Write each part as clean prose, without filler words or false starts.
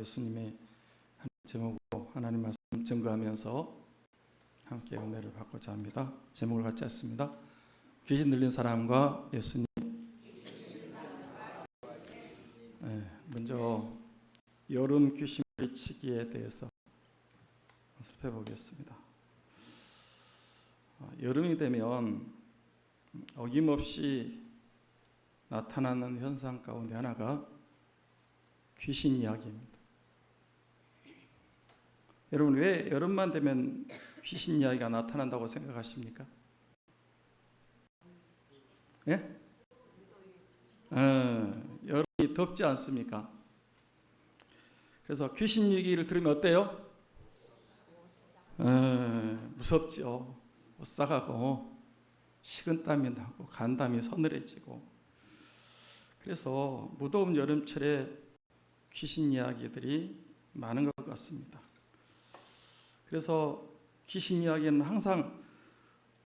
예수님의 제목으로 하나님 말씀 증거하면서 함께 은혜를 받고자 합니다. 제목을 같이 했습니다. 귀신 들린 사람과 예수님. 먼저 여름 귀신 물리치기에 대해서 살펴보겠습니다. 여름이 되면 어김없이 나타나는 현상 가운데 하나가 귀신 이야기입니다. 여러분, 왜 여름만 되면 귀신 이야기가 나타난다고 생각하십니까? 예? 여름이 덥지 않습니까? 그래서 귀신 얘기를 들으면 어때요? 무섭죠. 오싹하고 식은땀이 나고 간담이 서늘해지고. 그래서 무더운 여름철에 귀신 이야기들이 많은 것 같습니다. 그래서 귀신 이야기는 항상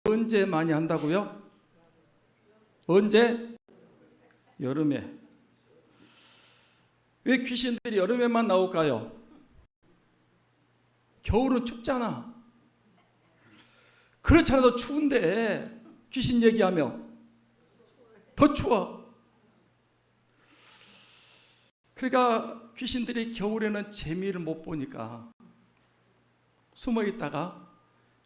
언제 많이 한다고요? 언제? 여름에. 왜 귀신들이 여름에만 나올까요? 겨울은 춥잖아. 그렇지 않아도 추운데 귀신 얘기하면 더 추워. 그러니까 귀신들이 겨울에는 재미를 못 보니까 숨어 있다가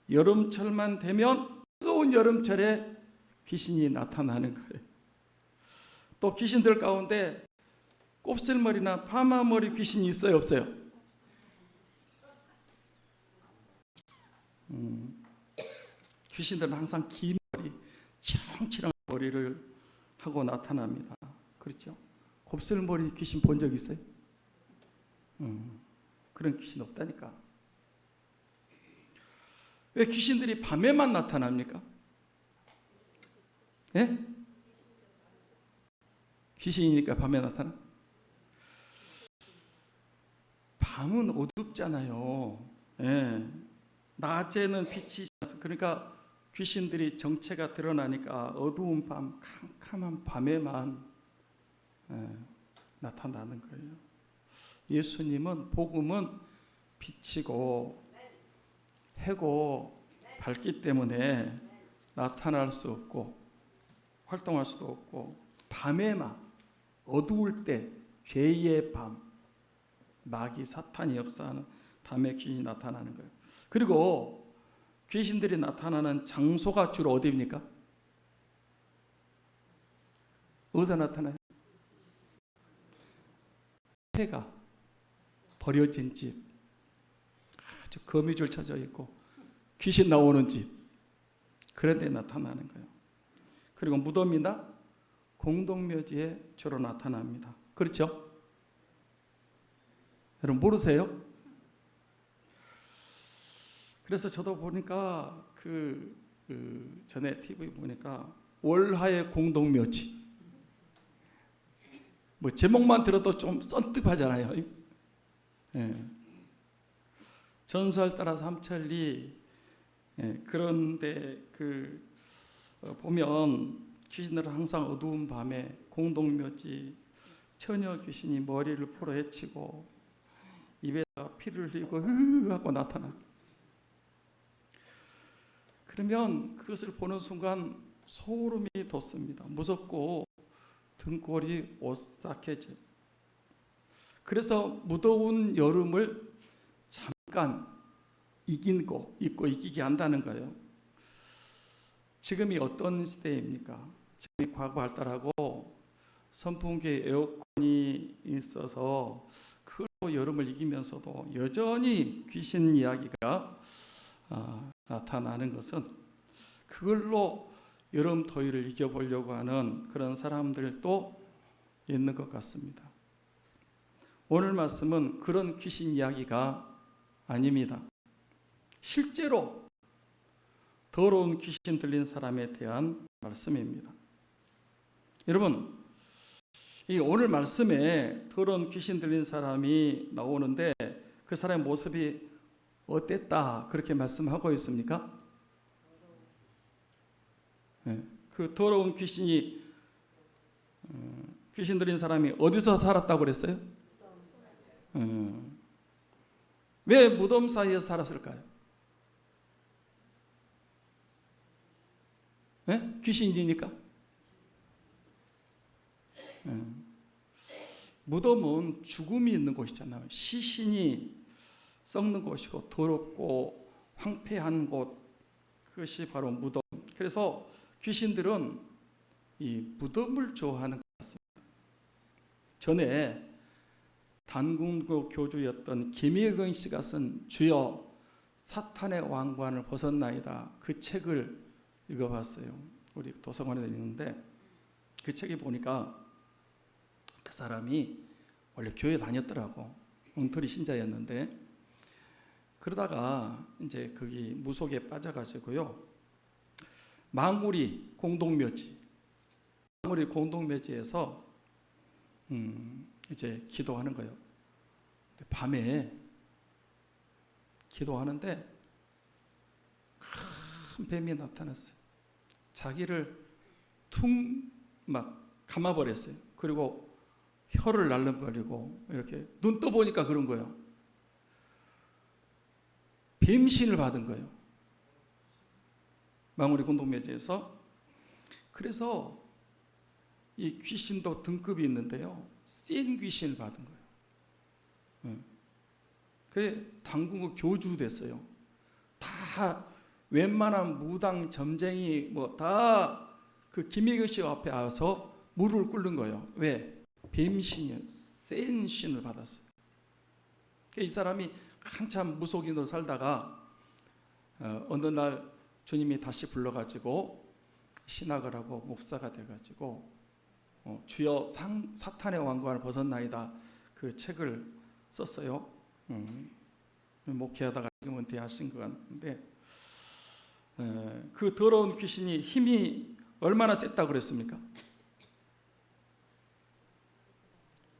여름철만 되면 뜨거운 여름철에 귀신이 나타나는 거예요. 또 귀신들 가운데 곱슬머리나 파마머리 귀신이 있어요, 없어요? 귀신들은 항상 긴 머리, 치렁치렁 머리를 하고 나타납니다. 그렇죠? 곱슬머리 귀신 본 적 있어요? 그런 귀신 없다니까. 왜 귀신들이 밤에만 나타납니까? 예? 귀신이니까 밤에 나타나? 밤은 어둡잖아요. 예. 낮에는 빛이 있어서, 그러니까 귀신들이 정체가 드러나니까 어두운 밤, 캄캄한 밤에만 나타나는 거예요. 예수님은 복음은 빛이고 해고 밝기 때문에 나타날 수 없고 활동할 수도 없고, 밤에만, 어두울 때, 죄의 밤, 마귀 사탄이 역사하는 밤에 귀신이 나타나는 거예요. 그리고 귀신들이 나타나는 장소가 주로 어디입니까? 어디서 나타나요? 폐가 버려진 집, 아주 거미줄 쳐져 있고 귀신 나오는 집, 그런 데 나타나는 거예요. 그리고 무덤이나 공동묘지에 주로 나타납니다. 그렇죠? 여러분 모르세요? 그래서 저도 보니까 전에 TV 보니까 월화의 공동묘지, 뭐 제목만 들어도 좀 썬뜩하잖아요. 예. 전설 따라 삼천리. 예. 그런데 보면 귀신들은 항상 어두운 밤에 공동묘지, 처녀 귀신이 머리를 풀어 헤치고 입에다가 피를 흘리고 하고 나타나. 그러면 그것을 보는 순간 소름이 돋습니다. 무섭고 등골이 오싹해져요. 그래서 무더운 여름을 잠깐 잊고 이기게 한다는 거예요. 지금이 어떤 시대입니까? 지금이 과거 발달하고 선풍기 에어컨이 있어서 그걸로 여름을 이기면서도 여전히 귀신 이야기가 나타나는 것은 그걸로 여름 더위를 이겨보려고 하는 그런 사람들도 있는 것 같습니다. 오늘 말씀은 그런 귀신 이야기가 아닙니다. 실제로 더러운 귀신 들린 사람에 대한 말씀입니다. 여러분, 이 오늘 말씀에 더러운 귀신 들린 사람이 나오는데 그 사람의 모습이 어땠다 그렇게 말씀하고 있습니까? 네, 그 더러운 귀신 들린 사람이 어디서 살았다고 그랬어요? 왜 무덤 사이에 살았을까요? 네? 귀신이니까? 무덤은 죽음이 있는 곳이잖아요. 시신이 썩는 곳이고 더럽고 황폐한 곳, 그것이 바로 무덤. 그래서 귀신들은 이 무덤을 좋아하는 것 같습니다. 전에 단군고 교주였던 김혜근 씨가 쓴 주여 사탄의 왕관을 벗었나이다, 그 책을 읽어봤어요. 우리 도서관에 있는데 그 책에 보니까 그 사람이 원래 교회 다녔더라고. 엉터리 신자였는데 그러다가 이제 거기 무속에 빠져가지고요, 망우리 공동묘지에서 이제 기도하는 거예요. 밤에 기도하는데 큰 뱀이 나타났어요. 자기를 퉁 막 감아버렸어요. 그리고 혀를 날름거리고 이렇게 눈 떠보니까 그런 거예요. 뱀신을 받은 거예요. 망우리 공동묘지에서. 그래서 이 귀신도 등급이 있는데요, 센 귀신을 받은 거예요. 그게 당군고 교주 됐어요. 다 웬만한 무당 점쟁이 뭐 다 그 김혜경 씨 앞에 와서 무릎을 꿇는 거예요. 왜? 뱀신이요, 센 신을 받았어요. 이 사람이 한참 무속인으로 살다가 어느 날 주님이 다시 불러가지고 신학을 하고 목사가 돼가지고 주여 사탄의 왕관을 벗었나이다, 그 책을 썼어요. 목회하다가 지금 은퇴하신 것 같은데, 그 더러운 귀신이 힘이 얼마나 셌다고 그랬습니까?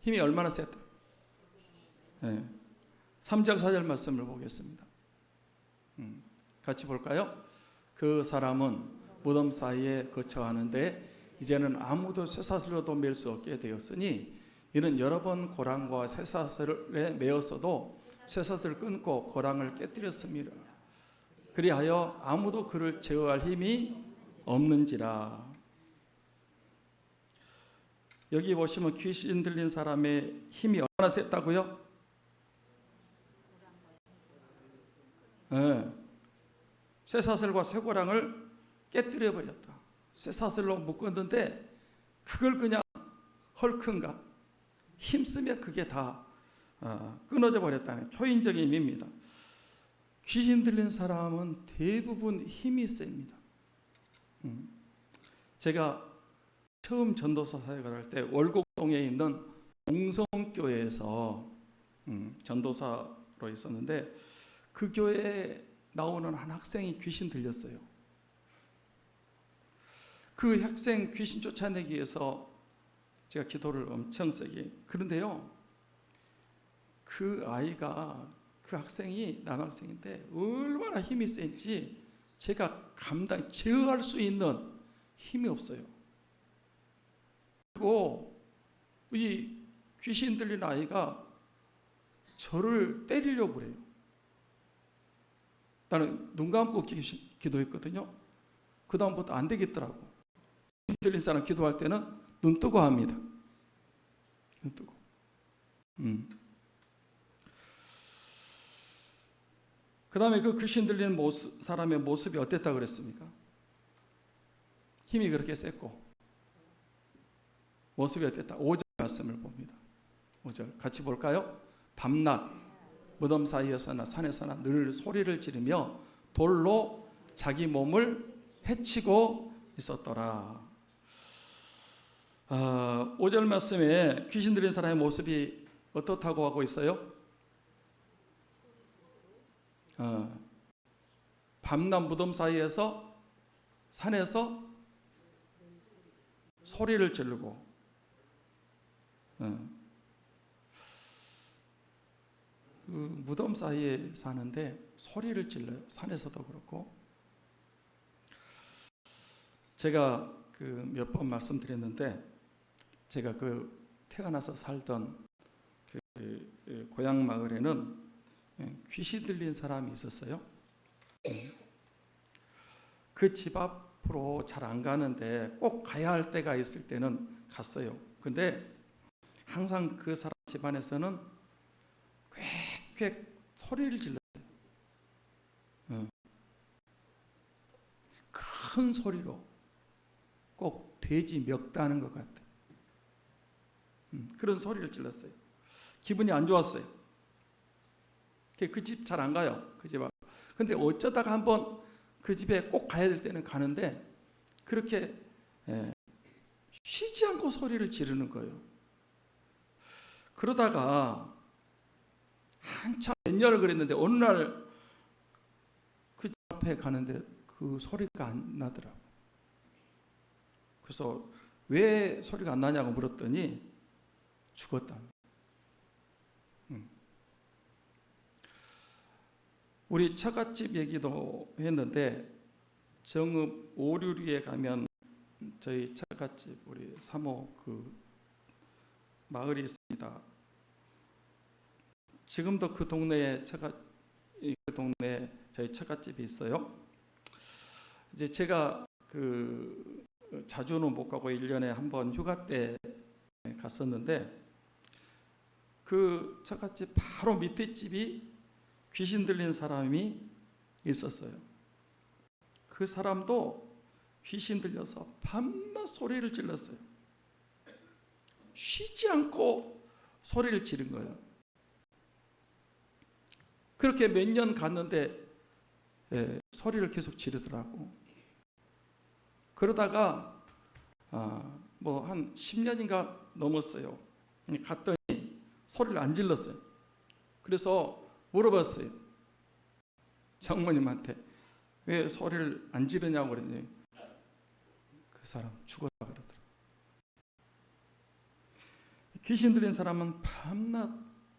힘이 얼마나 셌다? 3절 4절 말씀을 보겠습니다. 같이 볼까요? 그 사람은 무덤 사이에 거처하는데 이제는 아무도 쇠사슬로도 맬 수 없게 되었으니 이는 여러 번 고랑과 쇠사슬에 매었어도 쇠사슬을 끊고 고랑을 깨뜨렸습니다. 그리하여 아무도 그를 제어할 힘이 없는지라. 여기 보시면 귀신 들린 사람의 힘이 얼마나 셌다고요? 쇠사슬과 쇠고랑을 깨뜨려 버렸다. 쇠사슬로 묶었는데 그걸 그냥 헐큰가 힘쓰면 그게 다 끊어져 버렸다는 초인적인 의미입니다. 귀신 들린 사람은 대부분 힘이 셉니다. 제가 처음 전도사 사역을 할 때 월곡동에 있는 동성교회에서 전도사로 있었는데 그 교회에 나오는 한 학생이 귀신 들렸어요. 그 학생 귀신 쫓아내기 위해서 제가 기도를 엄청 세게. 그런데요, 그 아이가, 그 학생이 남학생인데 얼마나 힘이 센지 제가 제어할 수 있는 힘이 없어요. 그리고 이 귀신 들린 아이가 저를 때리려고 그래요. 나는 눈 감고 기도했거든요. 그 다음부터 안 되겠더라고. 귀신 들린 사람 기도할 때는 눈 뜨고 합니다. 눈 뜨고. 그 다음에 그 귀신 들리는 사람의 모습이 어땠다고 그랬습니까? 힘이 그렇게 셌고 모습이 어땠다? 5절 말씀을 봅니다. 5절 같이 볼까요? 밤낮 무덤 사이에서나 산에서나 늘 소리를 지르며 돌로 자기 몸을 해치고 있었더라. 5절 말씀에 귀신 들린 사람의 모습이 어떻다고 하고 있어요? 밤낮 무덤 사이에서 산에서 소리를 지르고, 그 무덤 사이에 사는데 소리를 질러요. 산에서도 그렇고. 제가 그 몇 번 말씀드렸는데 제가 그 태어나서 살던 그 고향 마을에는 귀신 들린 사람이 있었어요. 그 집 앞으로 잘 안 가는데 꼭 가야 할 때가 있을 때는 갔어요. 근데 항상 그 사람 집안에서는 꽥꽥 소리를 질렀어요. 큰 소리로 꼭 돼지 멱다는 것 같아. 그런 소리를 질렀어요. 기분이 안 좋았어요. 그 집 잘 안 가요. 그 집 앞. 근데 어쩌다가 한번 그 집에 꼭 가야 될 때는 가는데 그렇게 쉬지 않고 소리를 지르는 거예요. 그러다가 한참 몇 년을 그랬는데 어느 날 그 집 앞에 가는데 그 소리가 안 나더라고요. 그래서 왜 소리가 안 나냐고 물었더니 죽었답니다. 우리 처갓집 얘기도 했는데 정읍 오류리에 가면 저희 처갓집 우리 사모 그 마을이 있습니다. 지금도 그 동네에 그 동네에 저희 처갓집이 있어요. 이제 제가 그 자주는 못 가고 1년에 한 번 휴가 때 갔었는데 그 처갓집 바로 밑에 집이 귀신 들린 사람이 있었어요. 그 사람도 귀신 들려서 밤낮 소리를 질렀어요. 쉬지 않고 소리를 지른 거예요. 그렇게 몇 년 갔는데 소리를 계속 지르더라고. 그러다가 뭐 한 10년인가 넘었어요. 갔더니 소리를 안 질렀어요. 그래서 물어봤어요. 장모님한테 왜 소리를 안 지르냐고 그랬더니 그 사람 죽었다 그러더라고요. 귀신 들린 사람은 밤낮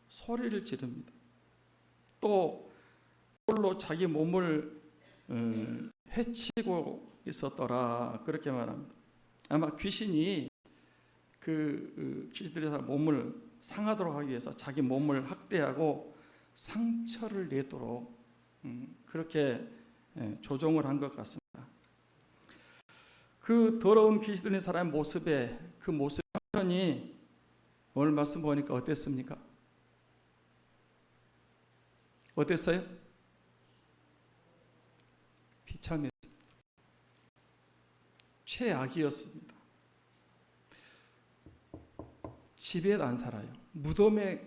소리를 지릅니다. 또 홀로 자기 몸을 해치고 있었더라 그렇게 말합니다. 아마 귀신이 그 귀신 들린 사람 몸을 상하도록 하기 위해서 자기 몸을 학대하고 상처를 내도록 그렇게 조종을 한 것 같습니다. 그 더러운 귀신 들린 사람의 모습에 그 모습 편이 오늘 말씀 보니까 어땠습니까? 어땠어요? 비참했습니다. 최악이었습니다. 집에 안 살아요. 무덤에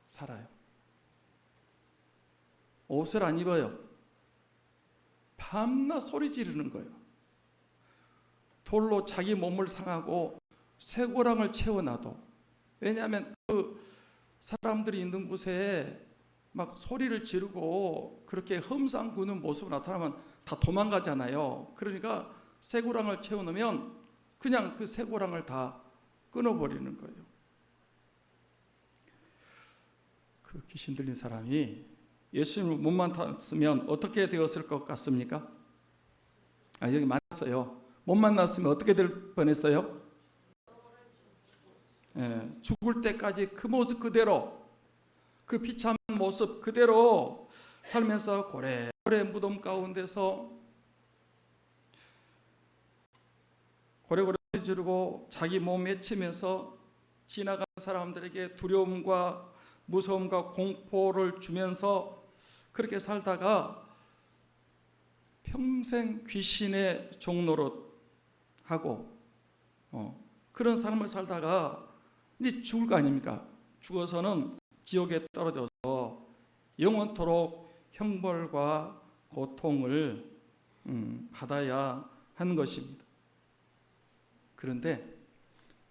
살아요. 옷을 안 입어요. 밤낮 소리 지르는 거예요. 돌로 자기 몸을 상하고 쇠고랑을 채워놔도, 왜냐하면 그 사람들이 있는 곳에 막 소리를 지르고 그렇게 험상 구는 모습으로 나타나면 다 도망가잖아요. 그러니까 쇠고랑을 채워놓으면 그냥 그 쇠고랑을 다 끊어버리는 거예요. 그 귀신 들린 사람이 예수님을 못 만났으면 어떻게 되었을 것 같습니까? 여기 만났어요. 못 만났으면 어떻게 될 뻔했어요? 죽을 때까지 그 모습 그대로, 그 비참한 모습 그대로 살면서 고래고래 무덤 가운데서 고래고래 지르고 자기 몸 헤치면서 지나가는 사람들에게 두려움과 무서움과 공포를 주면서 그렇게 살다가 평생 귀신의 종노릇 하고 그런 삶을 살다가 이제 죽을 거 아닙니까? 죽어서는 지옥에 떨어져서 영원토록 형벌과 고통을 받아야 하는 것입니다. 그런데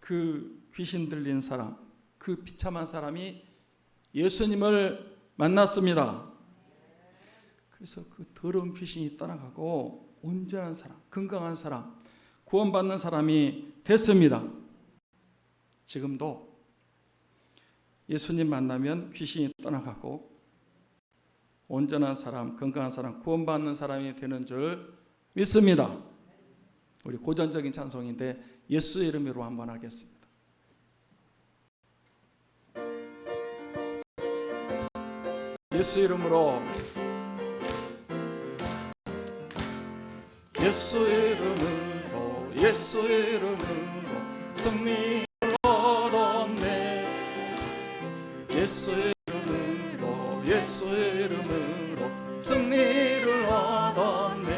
그 귀신 들린 사람, 그 비참한 사람이 예수님을 만났습니다. 그래서 그 더러운 귀신이 떠나가고 온전한 사람, 건강한 사람, 구원받는 사람이 됐습니다. 지금도 예수님 만나면 귀신이 떠나가고 온전한 사람, 건강한 사람, 구원받는 사람이 되는 줄 믿습니다. 우리 고전적인 찬송인데 예수의 이름으로 한번 하겠습니다. 예수 이름으로, 예수 이름으로, 예수 이름으로 승리를 얻었네. 예수 이름으로, 예수 이름으로 승리를 얻었네.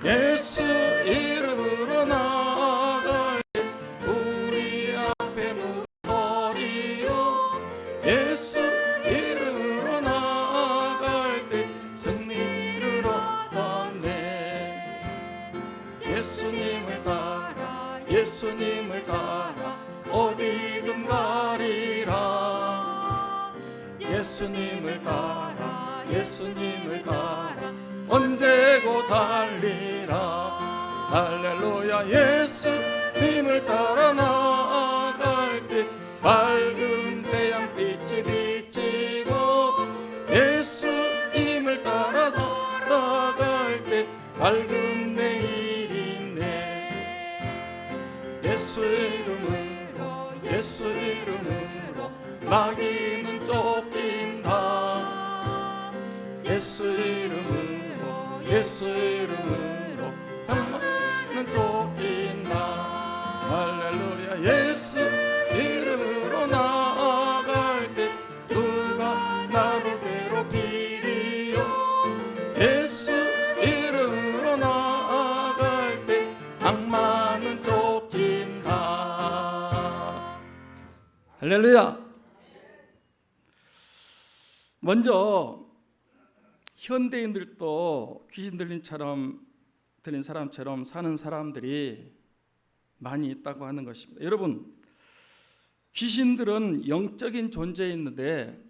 예수 이름으로 나아갈 때 우리 앞에 무서리요. 예수 이름으로 나아갈 때 승리를 얻었네. 예수님을 따라, 예수님을 따라 어디든 가리라. 예수님을 따라, 예수님을 따라 언제고 살리라. 할렐루야. 예수님을 따라 나아갈 때 밝은 태양빛이 비치고, 예수님을 따라 살아갈 때 밝은 내일이 있네. 예수 이름으로, 예수 이름으로 마귀는 쫓긴다. 예수 이름으로, 예수 이름으로 흑마는 쫓긴다. 할렐루야. 예수 이름으로 나아갈 때 누가 나를 괴롭히리요. 예수 이름으로 나아갈 때 악마는 쫓긴다. 할렐루야. 먼저 현대인들도 귀신 들린 사람처럼 사는 사람들이 많이 있다고 하는 것입니다. 여러분, 귀신들은 영적인 존재인데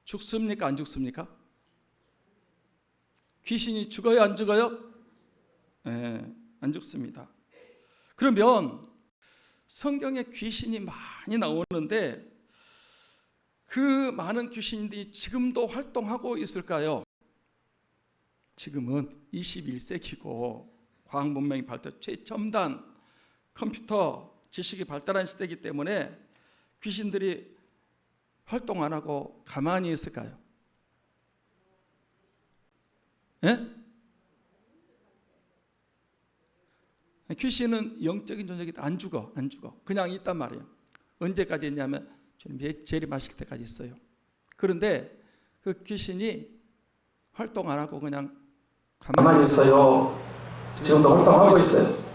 죽습니까? 안 죽습니까? 귀신이 죽어요? 안 죽어요? 네, 안 죽습니다. 그러면 성경에 귀신이 많이 나오는데 그 많은 귀신들이 지금도 활동하고 있을까요? 지금은 21세기고 과학 문명이 발달, 최첨단 컴퓨터 지식이 발달한 시대이기 때문에 귀신들이 활동 안 하고 가만히 있을까요? 예? 귀신은 영적인 존재이기 때문에 안 죽어. 그냥 있단 말이에요. 언제까지 있냐면 주님 재림하실 때까지 있어요. 그런데 그 귀신이 활동 안 하고 그냥 가만히 있어요. 지금도 활동하고 있어요.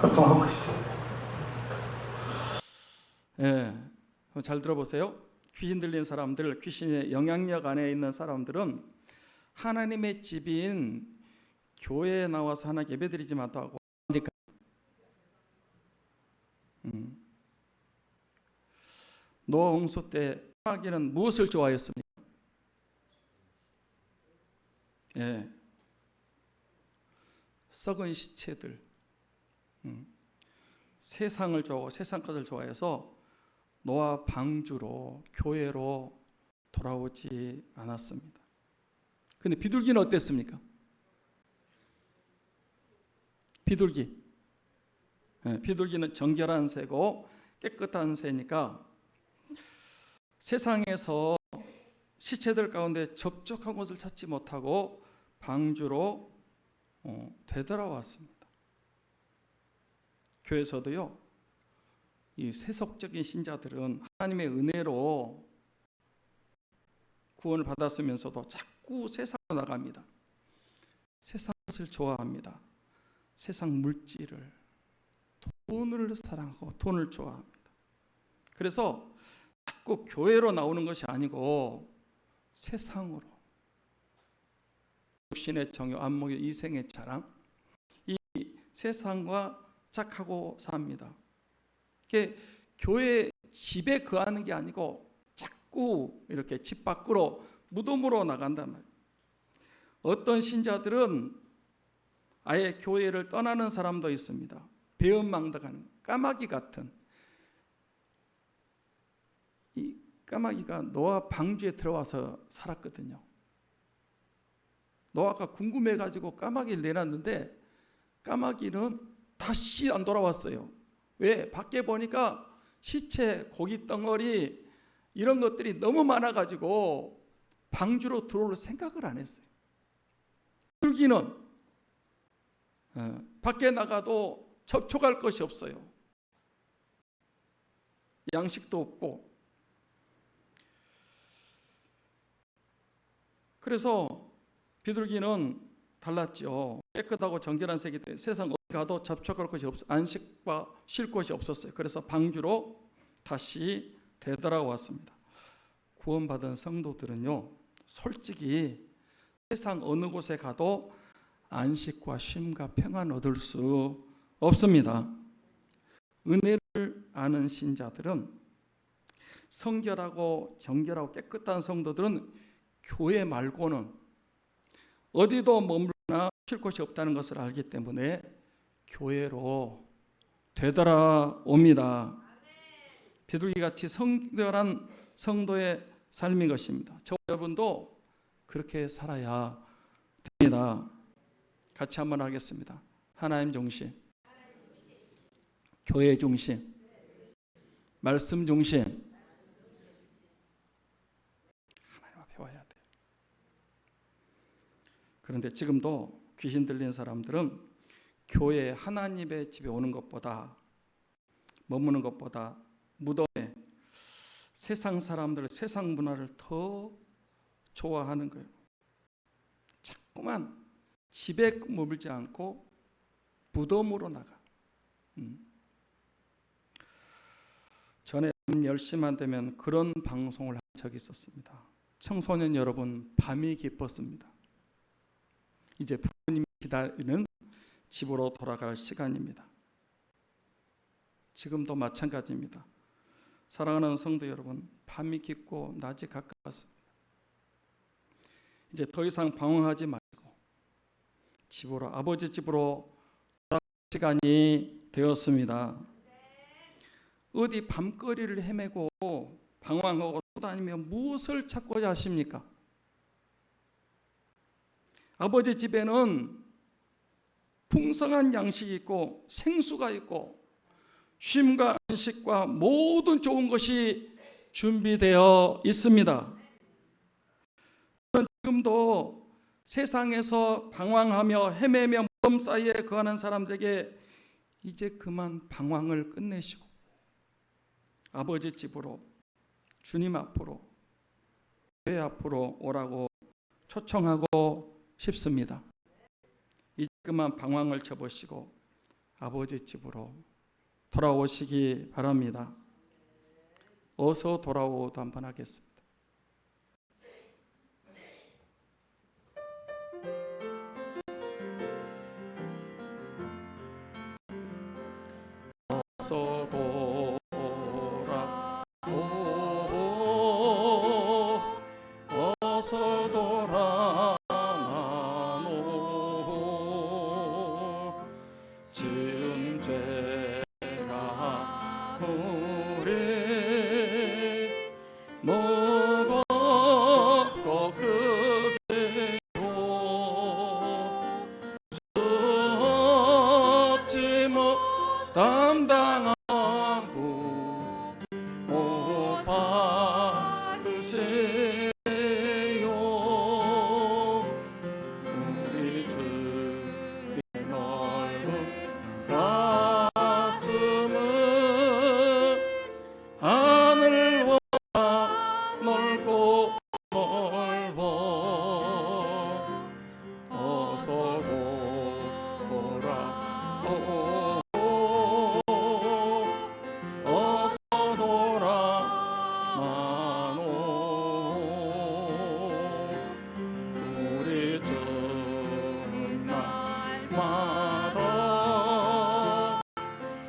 활동하고 있어요. 예, 잘 들어보세요. 귀신 들린 사람들, 귀신의 영향력 안에 있는 사람들은 하나님의 집인 교회에 나와서 하나님 예배드리지 못하고 노아 홍수 때 까마귀는 무엇을 좋아했습니까? 예, 썩은 시체들, 세상을 좋아하고 세상 것을 좋아해서 노아 방주로 교회로 돌아오지 않았습니다. 그런데 비둘기는 어땠습니까? 비둘기는 정결한 새고 깨끗한 새니까 세상에서 시체들 가운데 접촉한 곳을 찾지 못하고 방주로 되돌아왔습니다. 교회에서도요, 이 세속적인 신자들은 하나님의 은혜로 구원을 받았으면서도 자꾸 세상으로 나갑니다. 세상 것을 좋아합니다. 세상 물질을, 돈을 사랑하고 돈을 좋아합니다. 그래서 자꾸 교회로 나오는 것이 아니고 세상으로, 육신의 정욕, 안목의 이생의 자랑, 이 세상과 착하고 삽니다. 교회 집에 거하는 게 아니고 자꾸 이렇게 집 밖으로 무덤으로 나간단 말이에요. 어떤 신자들은 아예 교회를 떠나는 사람도 있습니다. 배은망덕하는 까마귀 같은. 이 까마귀가 노아 방주에 들어와서 살았거든요. 노아가 궁금해가지고 까마귀를 내놨는데 까마귀는 다시 안 돌아왔어요. 왜? 밖에 보니까 시체, 고기 덩어리, 이런 것들이 너무 많아가지고 방주로 들어올 생각을 안 했어요. 비둘기는 밖에 나가도 접촉할 것이 없어요. 양식도 없고. 그래서 비둘기는 달랐죠. 깨끗하고 정결한 색이 돼 세상 어디 가도 접촉할 것이 없어, 안식과 쉴 곳이 없었어요. 그래서 방주로 다시 되돌아왔습니다. 구원받은 성도들은요, 솔직히 세상 어느 곳에 가도 안식과 쉼과 평안 얻을 수 없습니다. 은혜를 아는 신자들은, 성결하고 정결하고 깨끗한 성도들은 교회 말고는 어디도 머물거나 쉴 곳이 없다는 것을 알기 때문에 교회로 되돌아옵니다. 비둘기같이 성결한 성도의 삶인 것입니다. 저 여러분도 그렇게 살아야 됩니다. 같이 한번 하겠습니다. 하나님 중심, 교회 중심, 말씀 중심. 하나님 앞에 와야 돼요. 그런데 지금도 귀신 들린 사람들은 교회 하나님의 집에 오는 것보다, 머무는 것보다 무덤에 세상 사람들, 세상 문화를 더 좋아하는 거예요. 자꾸만 집에 머물지 않고 무덤으로 나가. 전에 10시만 되면 그런 방송을 한 적이 있었습니다. 청소년 여러분, 밤이 깊었습니다. 이제 부모님이 기다리는 집으로 돌아갈 시간입니다. 지금도 마찬가지입니다. 사랑하는 성도 여러분, 밤이 깊고 낮이 가까웠습니다. 이제 더 이상 방황하지 마시고 집으로, 아버지 집으로 돌아갈 시간이 되었습니다. 어디 밤거리를 헤매고 방황하고 다니면 무엇을 찾고자 하십니까? 아버지 집에는 풍성한 양식이 있고 생수가 있고 쉼과 안식과 모든 좋은 것이 준비되어 있습니다. 지금도 세상에서 방황하며 헤매며 무덤 사이에 거하는 사람들에게 이제 그만 방황을 끝내시고 아버지 집으로, 주님 앞으로, 교회 앞으로 오라고 초청하고 싶습니다. 이제 그만 방황을 접으시고 아버지 집으로 돌아오시기 바랍니다. 어서 돌아오도 한번 하겠습니다. 어서 돌아오, 어서 돌아오노. 지은 죄가 우리 무겁고 크게요. 걷지 못함당하고 못 받으세요. 우리 주의 넓은 가슴은 하늘보다 넓고 넓어. 어서 돌아오, 어서 돌아마노. 우리 주는 날마다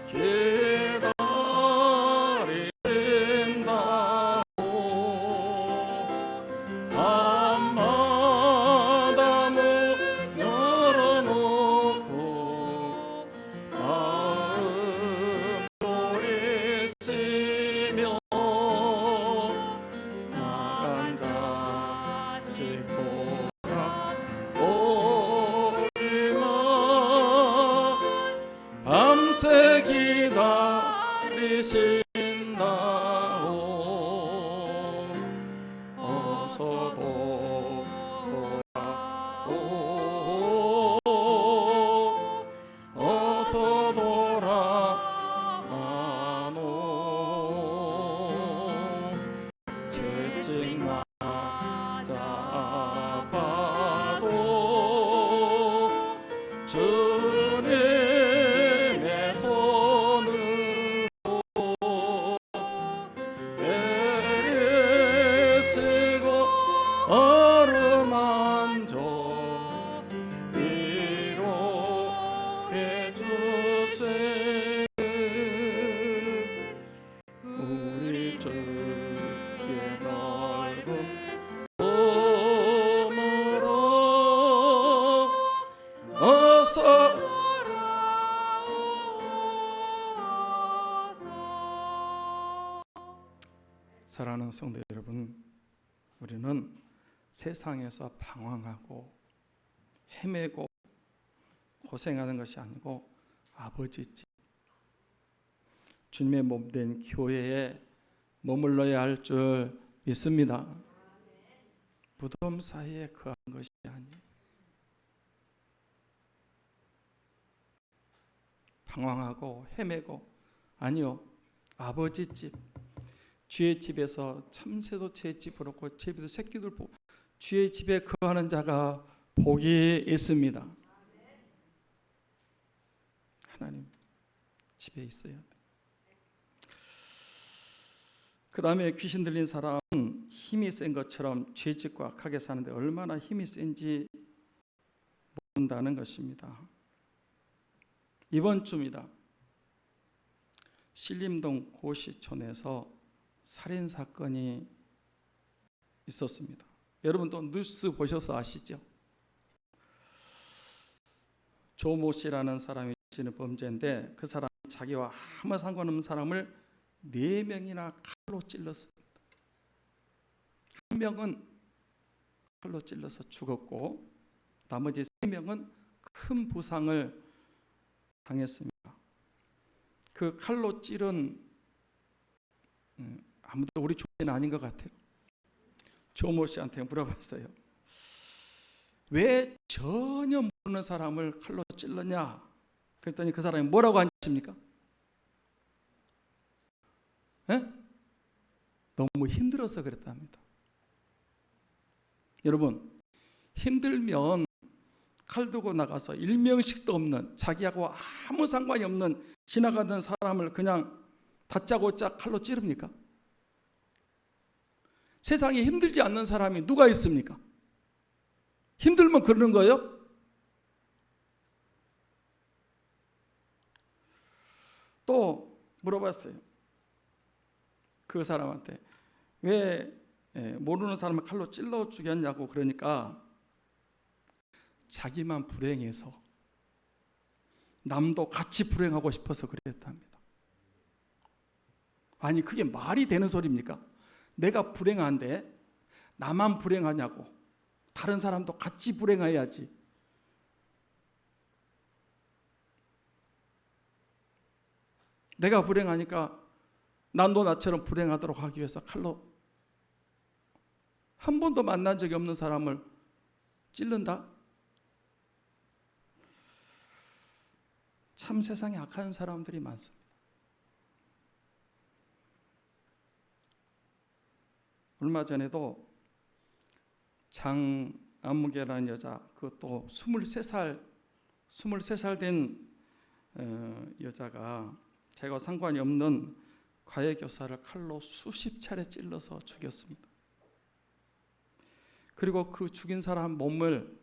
기다린다고. 어서 돌아오고 어서 돌아가노 채찍 맞아봐도 주님의 손을 내리시고 어루만져 위로해 주세 우리 주의 넓은 품으로 어서 사랑하는 성도 여러분, 우리는 세상에서 방황하고 헤매고 고생하는 것이 아니고 아버지 집, 주님의 몸된 교회에 머물러야 할 줄 믿습니다. 무덤 사이에 거한 것이 아니에요. 방황하고 헤매고 아니요, 아버지 집, 주의 집에서 참새도 제 집으로 고 제비도 새끼들 보고 주의 집에 거하는 자가 복이 있습니다. 하나님 집에 있어야 돼. 그 다음에 귀신 들린 사람은 힘이 센 것처럼 죄짓고 악하게 사는데 얼마나 힘이 센지 모른다는 것입니다. 이번 주입니다. 신림동 고시촌에서 살인사건이 있었습니다. 여러분 또 뉴스 보셔서 아시죠? 조모 씨라는 사람이 지는 범죄인데 그 사람이 자기와 아무 상관없는 사람을 4명이나 칼로 찔렀습니다. 한 명은 칼로 찔러서 죽었고 나머지 3명은 큰 부상을 당했습니다. 그 칼로 찌른 아무도 우리 조모는 아닌 것 같아요. 조모 씨한테 물어봤어요. 왜 전혀 모르는 사람을 칼로 찔렀냐? 그랬더니 그 사람이 뭐라고 하십니까? 너무 힘들어서 그랬답니다. 여러분, 힘들면 칼 들고 나가서 일명식도 없는 자기하고 아무 상관이 없는 지나가던 사람을 그냥 다짜고짜 칼로 찌릅니까? 세상에 힘들지 않는 사람이 누가 있습니까? 힘들면 그러는 거예요? 또 물어봤어요. 그 사람한테 왜 모르는 사람을 칼로 찔러 죽였냐고. 그러니까 자기만 불행해서 남도 같이 불행하고 싶어서 그랬답니다. 아니 그게 말이 되는 소리입니까? 내가 불행한데 나만 불행하냐고. 다른 사람도 같이 불행해야지. 내가 불행하니까 난도 나처럼 불행하도록 하기 위해서 칼로 한 번도 만난 적이 없는 사람을 찔른다? 참 세상에 악한 사람들이 많습니다. 얼마 전에도 장안무개라는 여자, 그것도 23살 된 여자가 자기와 상관이 없는 과외교사를 칼로 수십 차례 찔러서 죽였습니다. 그리고 그 죽인 사람 몸을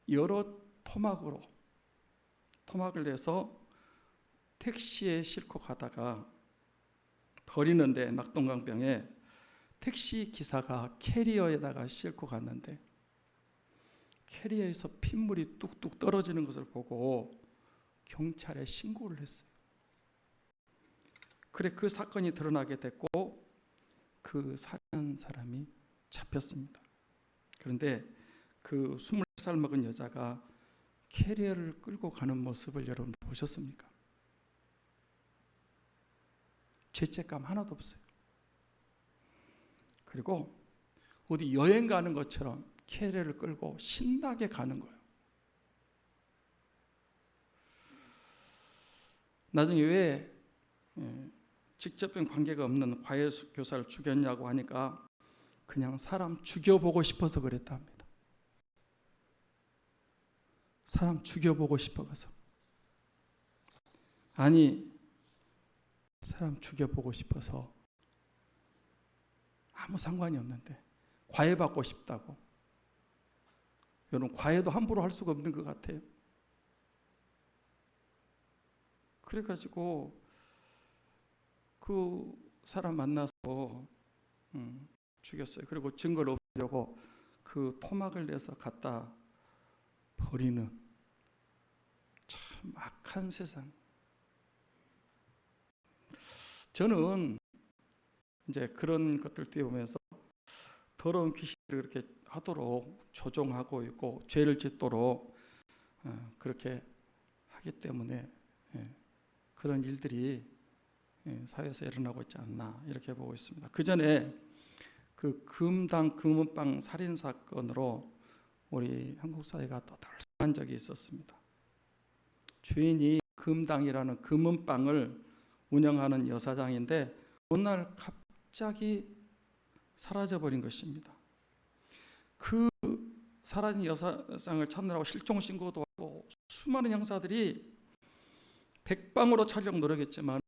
여러 토막을 내서 택시에 싣고 가다가 버리는데 낙동강병에 택시 기사가 캐리어에다가 싣고 갔는데 캐리어에서 핏물이 뚝뚝 떨어지는 것을 보고 경찰에 신고를 했어요. 그래 그 사건이 드러나게 됐고 그 살인한 사람이 잡혔습니다. 그런데 그 20살 먹은 여자가 캐리어를 끌고 가는 모습을 여러분 보셨습니까? 죄책감 하나도 없어요. 그리고 어디 여행 가는 것처럼 캐리어를 끌고 신나게 가는 거예요. 나중에 왜 직접적인 관계가 없는 과외 교사를 죽였냐고 하니까 그냥 사람 죽여보고 싶어서 그랬답니다. 사람 죽여보고 싶어서. 아니, 사람 죽여보고 싶어서 아무 상관이 없는데 과외받고 싶다고. 여러분, 과외도 함부로 할 수가 없는 것 같아요. 그래가지고 그 사람 만나서 죽였어요. 그리고 증거를 없애려고 그 토막을 내서 갖다 버리는 참 악한 세상. 저는 이제 그런 것들 띄우면서 더러운 귀신을 그렇게 하도록 조종하고 있고 죄를 짓도록 그렇게 하기 때문에 그런 일들이 사회에서 일어나고 있지 않나 이렇게 보고 있습니다. 그 전에 그 금당 금은방 살인 사건으로 우리 한국 사회가 또 덜성한 적이 있었습니다. 주인이 금당이라는 금은방을 운영하는 여사장인데 어느 날 갑자기 사라져버린 것입니다. 그 사라진 여사장을 찾느라고 실종 신고도 하고 수많은 형사들이 백방으로 찾으려고 노력했지만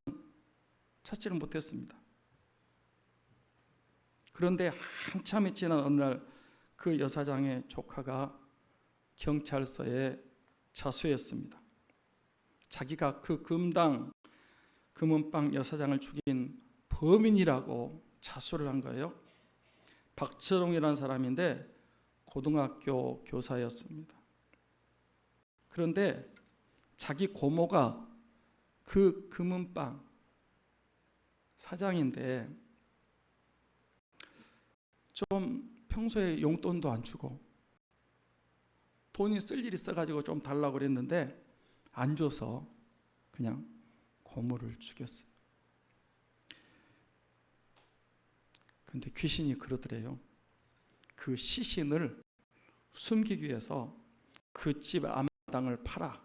찾지를 못했습니다. 그런데 한참이 지난 어느 날 그 여사장의 조카가 경찰서에 자수했습니다. 자기가 그 금당 금은방 여사장을 죽인 범인이라고 자수를 한 거예요. 박철웅이라는 사람인데 고등학교 교사였습니다. 그런데 자기 고모가 그 금은방 사장인데 좀 평소에 용돈도 안 주고 돈이 쓸 일 있어가지고 좀 달라고 그랬는데 안 줘서 그냥 고모를 죽였어요. 근데 귀신이 그러더래요. 그 시신을 숨기기 위해서 그 집 앞마당을 팔아.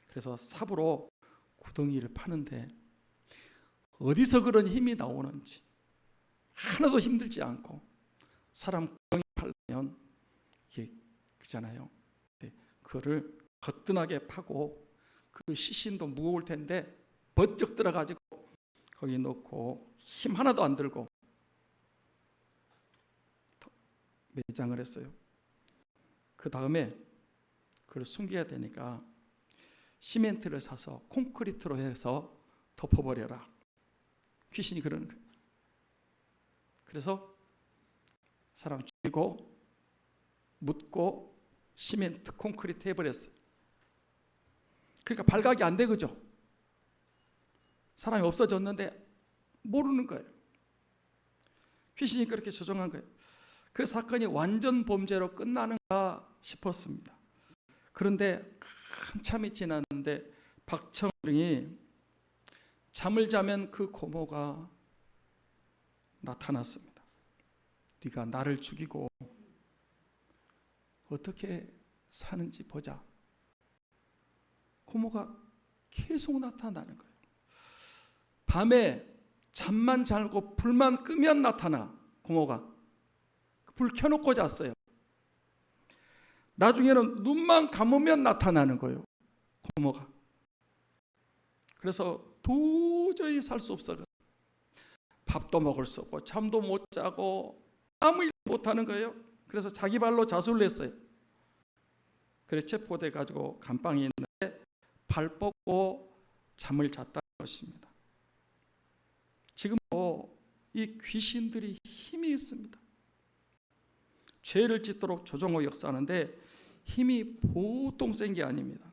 그래서 삽으로 구덩이를 파는데 어디서 그런 힘이 나오는지 하나도 힘들지 않고 사람 구덩이 팔면 이게 그잖아요. 그거를 거뜬하게 파고 그 시신도 무거울 텐데 번쩍 들어가지고 거기 넣고 힘 하나도 안 들고 매장을 했어요. 그 다음에 그걸 숨겨야 되니까 시멘트를 사서 콘크리트로 해서 덮어버려라. 귀신이 그러는 거예요. 그래서 사람 죽이고 묻고 시멘트 콘크리트 해버렸어요. 그러니까 발각이 안 되죠. 사람이 없어졌는데 모르는 거예요. 귀신이 그렇게 조종한 거예요. 그 사건이 완전 범죄로 끝나는가 싶었습니다. 그런데 한참이 지났는데 박철웅이 잠을 자면 그 고모가 나타났습니다. 네가 나를 죽이고 어떻게 사는지 보자. 고모가 계속 나타나는 거예요. 밤에 잠만 자고 불만 끄면 나타나. 고모가 불 켜놓고 잤어요. 나중에는 눈만 감으면 나타나는 거예요. 고모가. 그래서 도저히 살 수 없어. 밥도 먹을 수 없고 잠도 못 자고 아무 일도 못하는 거예요. 그래서 자기 발로 자수를 했어요. 그래서 체포돼 가지고 감방에 있는데 발 뻗고 잠을 잤다는 것입니다. 지금도 이 귀신들이 힘이 있습니다. 죄를 짓도록 조종하고 역사하는데 힘이 보통 센 게 아닙니다.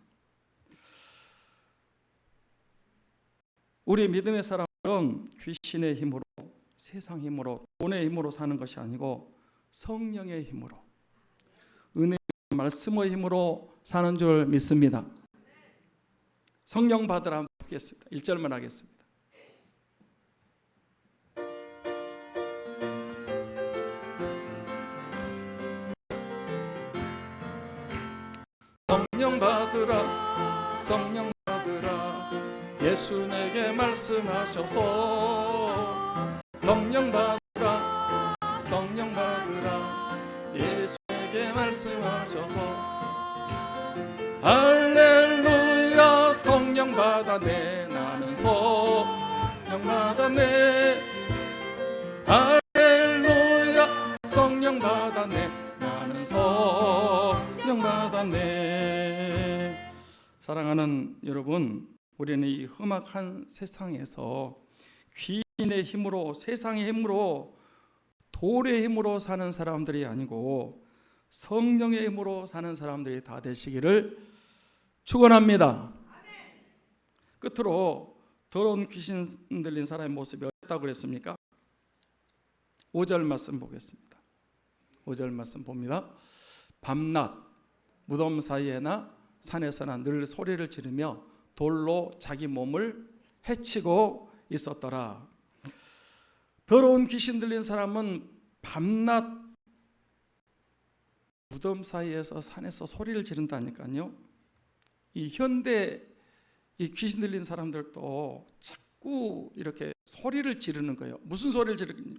우리 믿음의 사람은 귀신의 힘으로, 세상 힘으로, 돈의 힘으로 사는 것이 아니고 성령의 힘으로, 은혜의 말씀의 힘으로 사는 줄 믿습니다. 성령 받으라 한번 하겠습니다. 1절만 하겠습니다. 성령 받으라 성령 받으라 예수 내게 말씀하셔서 성령 받으라 성령 받으라 예수 내게 말씀하셔서 할렐루야 성령 받았네 나는 성령 받았네 할렐루야 성령 받았네 나는 성령 받았네. 사랑하는 여러분, 우리는 이 험악한 세상에서 귀신의 힘으로 세상의 힘으로 돌의 힘으로 사는 사람들이 아니고 성령의 힘으로 사는 사람들이 다 되시기를 축원합니다. 끝으로 더러운 귀신 들린 사람의 모습이 어땠다고 그랬습니까? 5절 말씀 보겠습니다. 5절 말씀 봅니다. 밤낮 무덤 사이에나 산에서나 늘 소리를 지르며 돌로 자기 몸을 해치고 있었더라. 더러운 귀신 들린 사람은 밤낮 무덤 사이에서 산에서 소리를 지른다니까요. 이 현대 이 귀신 들린 사람들도 자꾸 이렇게 소리를 지르는 거예요. 무슨 소리를 지르는?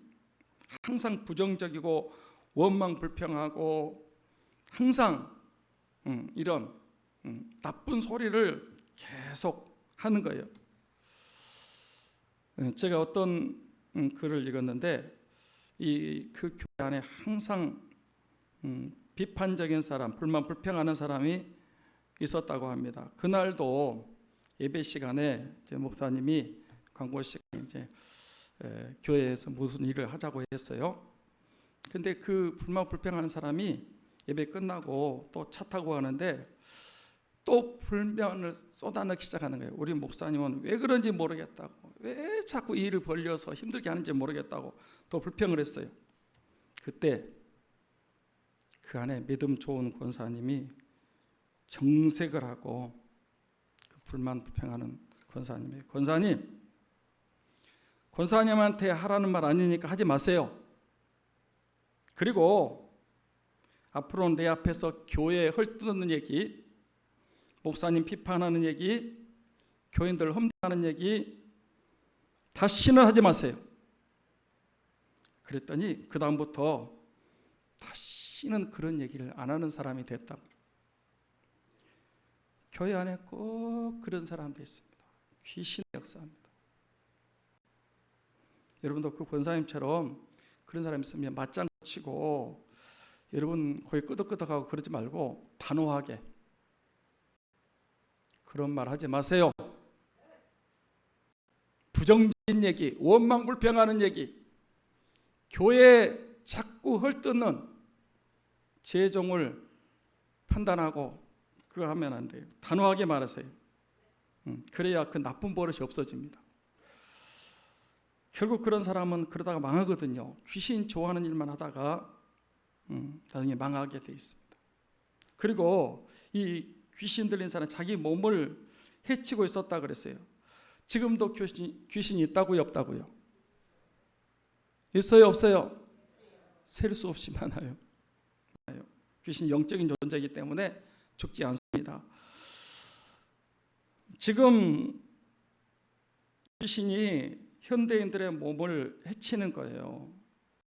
항상 부정적이고 원망불평하고 항상 이런 나쁜 소리를 계속 하는 거예요. 제가 어떤 글을 읽었는데 그 교회 안에 항상 비판적인 사람, 불만 불평하는 사람이 있었다고 합니다. 그날도 예배 시간에 제 목사님이 광고 시간에 이제 교회에서 무슨 일을 하자고 했어요. 근데 그 불만 불평하는 사람이 예배 끝나고 또 차 타고 가는데 또 불만을 쏟아내기 시작하는 거예요. 우리 목사님은 왜 그런지 모르겠다고, 왜 자꾸 이 일을 벌려서 힘들게 하는지 모르겠다고 또 불평을 했어요. 그때 그 안에 믿음 좋은 권사님이 정색을 하고 그 불만 불평하는 권사님이 권사님한테 하라는 말 아니니까 하지 마세요. 그리고 앞으로 내 앞에서 교회에 헐뜯는 얘기, 목사님 비판하는 얘기, 교인들 험담하는 얘기 다시는 하지 마세요. 그랬더니 그 다음부터 다시는 그런 얘기를 안 하는 사람이 됐다고. 교회 안에 꼭 그런 사람도 있습니다. 귀신의 역사입니다. 여러분도 그 권사님처럼 그런 사람 있으면 맞장구 치고 여러분 거의 끄덕끄덕하고 그러지 말고 단호하게 그런 말 하지 마세요. 부정적인 얘기, 원망불평하는 얘기, 교회에 자꾸 헐뜯는 제종을 판단하고 그거 하면 안 돼요. 단호하게 말하세요. 그래야 그 나쁜 버릇이 없어집니다. 결국 그런 사람은 그러다가 망하거든요. 귀신 좋아하는 일만 하다가 나중에 망하게 돼 있습니다. 그리고 이 귀신 들린 사람 자기 몸을 해치고 있었다 그랬어요. 지금도 귀신이 있다고요, 없다고요? 있어요, 없어요? 셀 수 없이 많아요. 귀신 영적인 존재이기 때문에 죽지 않습니다. 지금 귀신이 현대인들의 몸을 해치는 거예요.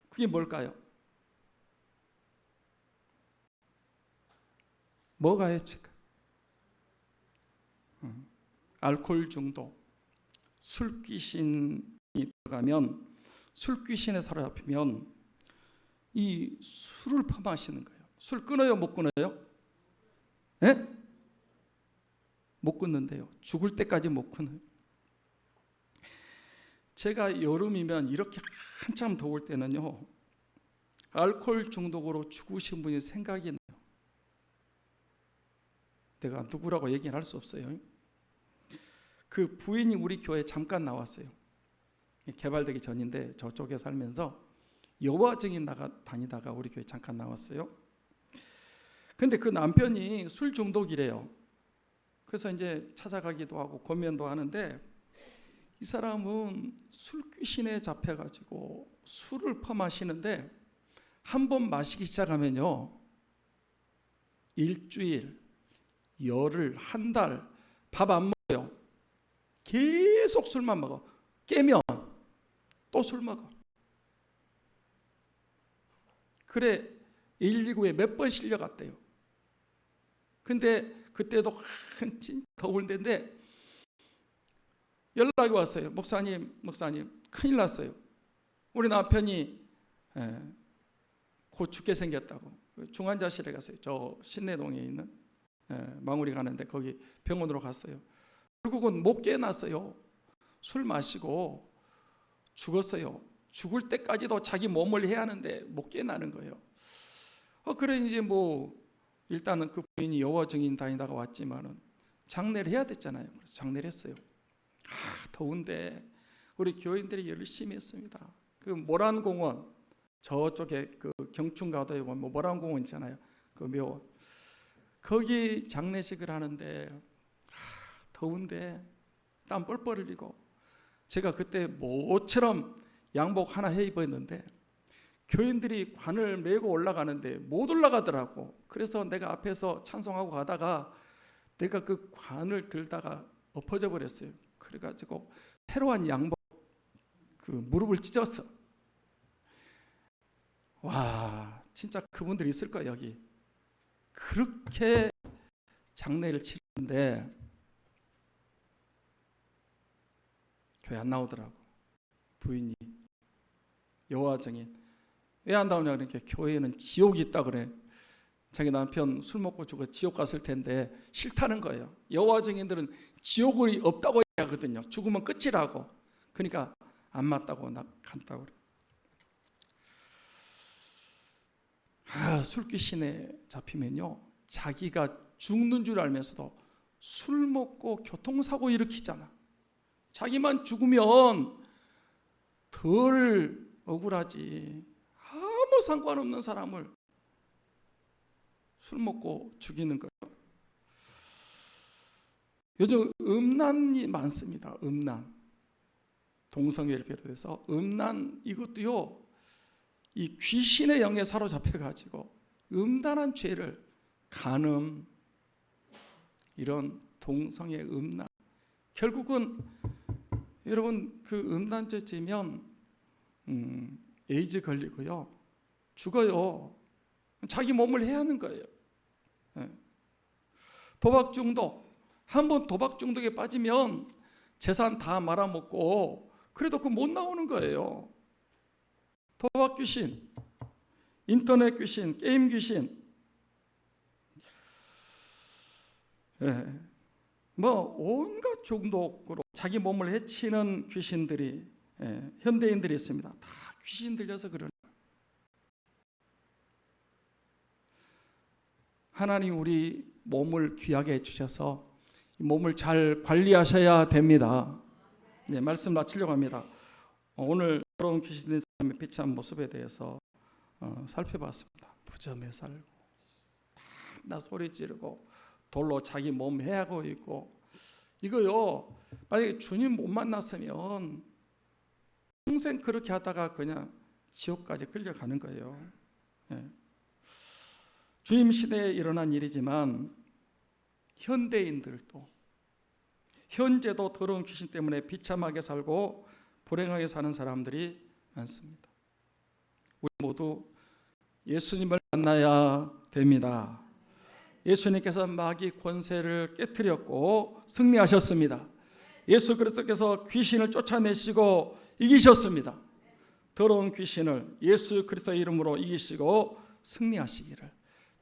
그게 뭘까요? 뭐가 해칠까? 알코올 중독, 술 귀신이 들어가면, 술 귀신에 사로잡히면 이 술을 퍼마시는 거예요. 술 끊어요, 못 끊어요? 네? 못 끊는데요. 죽을 때까지 못 끊어요. 제가 여름이면 이렇게 한참 더울 때는요, 알코올 중독으로 죽으신 분이 생각이 나요. 내가 누구라고 얘기는 할 수 없어요. 그 부인이 우리 교회에 잠깐 나왔어요. 개발되기 전인데 저쪽에 살면서 여와 증인 다니다가 우리 교회 잠깐 나왔어요. 근데 그 남편이 술 중독이래요. 그래서 이제 찾아가기도 하고 권면도 하는데, 이 사람은 술 귀신에 잡혀가지고 술을 퍼마시는데 한 번 마시기 시작하면요, 일주일, 열흘, 한 달 밥 안 먹어요. 계속 술만 먹어. 깨면 또 술 먹어. 그래 119에 몇 번 실려갔대요. 근데 그때도 진짜 더울 때인데 연락이 왔어요. 목사님 큰일 났어요. 우리 남편이 곧 죽게 생겼다고. 중환자실에 갔어요. 저 신내동에 있는 망우리 가는데 거기 병원으로 갔어요. 결국은 못 깨어났어요. 술 마시고 죽었어요. 죽을 때까지도 자기 몸을 해야 하는데 못 깨어나는 거예요. 그래 이제 뭐 일단은 그 부인이 여호와 증인 다니다가 왔지만은 장례를 해야 됐잖아요. 그래서 장례를 했어요. 더운데 우리 교인들이 열심히 했습니다. 그 모란공원 저쪽에 그 경춘가도에 보면 모란공원 있잖아요. 그 묘 거기 장례식을 하는데 더운데 땀 뻘뻘 흘리고 제가 그때 모처럼 양복 하나 해 입었는데 교인들이 관을 메고 올라가는데 못 올라가더라고. 그래서 내가 앞에서 찬송하고 가다가 내가 그 관을 들다가 엎어져 버렸어요. 그래가지고 테러한 양복 그 무릎을 찢었어. 와 진짜 그분들이 있을 거야 여기. 그렇게 장례를 치는데 교회 안 나오더라고. 부인이 여호와 증인 왜 안 나오냐 그러니까 교회에는 지옥이 있다 그래. 자기 남편 술 먹고 죽어 지옥 갔을 텐데 싫다는 거예요. 여호와 증인들은 지옥이 없다고 하거든요. 죽으면 끝이라고. 그러니까 안 맞다고 간다고 그래. 술 귀신에 잡히면요 자기가 죽는 줄 알면서도 술 먹고 교통사고 일으키잖아. 자기만 죽으면 덜 억울하지. 아무 상관없는 사람을 술 먹고 죽이는 거예요. 요즘 음란이 많습니다. 음란. 동성애를 비롯해서 음란 이것도요. 이 귀신의 영에 사로잡혀 가지고 음란한 죄를 간음 이런 동성애 음란 결국은 여러분 그 음란죄 지면 에이즈 걸리고요. 죽어요. 자기 몸을 해야 하는 거예요. 도박 중독. 한번 도박 중독에 빠지면 재산 다 말아먹고 그래도 그 못 나오는 거예요. 도박 귀신, 인터넷 귀신, 게임 귀신. 뭐 온갖 중독으로 자기 몸을 해치는 귀신들이 현대인들이 있습니다. 다 귀신 들려서 그러는. 하나님 우리 몸을 귀하게 해주셔서 이 몸을 잘 관리하셔야 됩니다. 네, 말씀 마치려고 합니다. 오늘 더러운 귀신 든 사람의 비참한 모습에 대해서 살펴봤습니다. 부정에 살고 나 소리 지르고 돌로 자기 몸 해하고 있고 이거요. 만약에 주님 못 만났으면 평생 그렇게 하다가 그냥 지옥까지 끌려가는 거예요. 주님 시대에 일어난 일이지만 현대인들도 현재도 더러운 귀신 때문에 비참하게 살고 불행하게 사는 사람들이 많습니다. 우리 모두 예수님을 만나야 됩니다. 예수님께서 마귀 권세를 깨뜨렸고 승리하셨습니다. 예수 그리스도께서 귀신을 쫓아내시고 이기셨습니다. 더러운 귀신을 예수 그리스도의 이름으로 이기시고 승리하시기를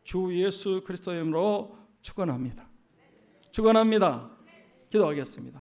주 예수 그리스도의 이름으로 축원합니다. 축원합니다. 기도하겠습니다.